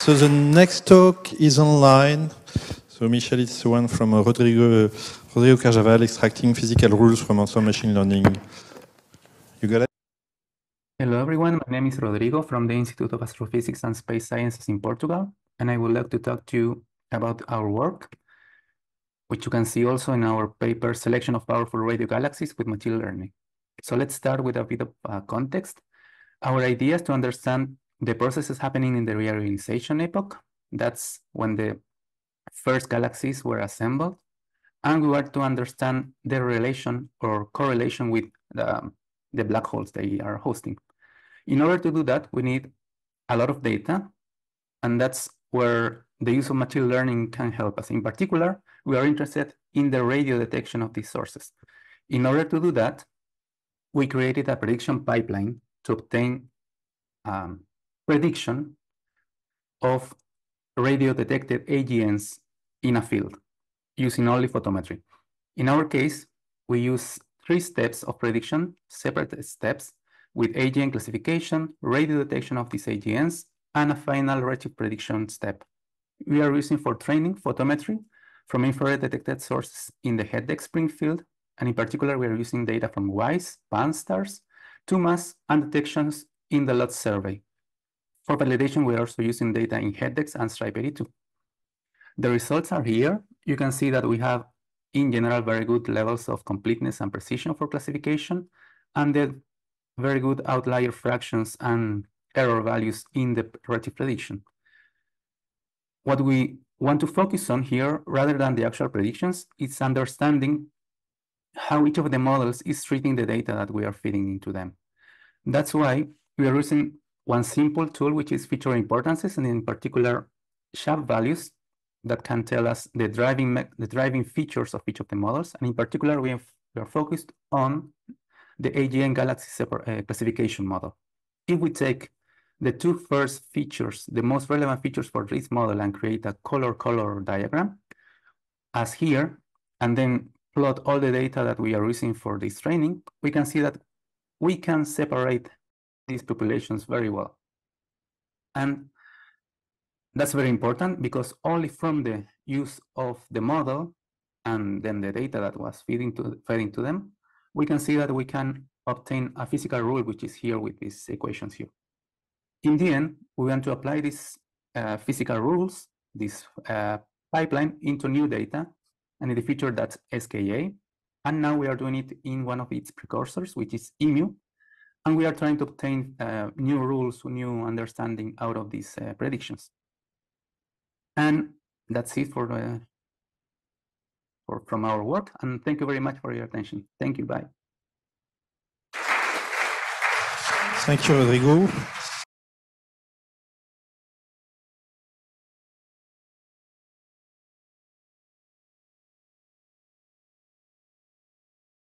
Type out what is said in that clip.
So the next talk is online. So Michel is the one from Rodrigo Carjaval, extracting physical rules from ensemble machine learning. You got it? Hello everyone, my name is Rodrigo from the Institute of Astrophysics and Space Sciences in Portugal, and I would like to talk to you about our work, which you can see also in our paper, Selection of Powerful Radio Galaxies with Machine Learning. So let's start with a bit of context. Our idea is to understand the processes happening in the reorganization epoch. That's when the first galaxies were assembled, and we want to understand their relation or correlation with the black holes they are hosting. In order to do that, we need a lot of data, and that's where the use of machine learning can help us. In particular, we are interested in the radio detection of these sources. In order to do that, we created a prediction pipeline to obtain prediction of radio detected AGNs in a field using only photometry. In our case, we use 3 steps of prediction, separate steps, with AGN classification, radio detection of these AGNs, and a final redshift prediction step. We are using for training photometry from infrared detected sources in the head-deck spring field, and in particular, we are using data from WISE, PAN stars, 2MASS, and detections in the LOT survey. For validation, we are also using data in head-decks and Stripe 82. The results are here. You can see that we have, in general, very good levels of completeness and precision for classification, and the very good outlier fractions and error values in the redshift prediction. What we want to focus on here, rather than the actual predictions, is understanding how each of the models is treating the data that we are feeding into them. That's why we are using one simple tool, which is feature importances, and in particular, shape values that can tell us the driving features of each of the models. And in particular, we are focused on the AGN galaxy classification model. If we take the 2 first features, the most relevant features for this model, and create a color diagram, as here, and then plot all the data that we are using for this training, we can see that we can separate these populations very well. And that's very important because only from the use of the model and then the data that was fed into them, we can see that we can obtain a physical rule, which is here with these equations here. In the end, we want to apply these physical rules, this pipeline, into new data, and in the feature that's SKA. And now we are doing it in one of its precursors, which is EMU. And we are trying to obtain new rules, new understanding out of these predictions. And that's it from our work. And thank you very much for your attention. Thank you. Bye. Thank you, Rodrigo.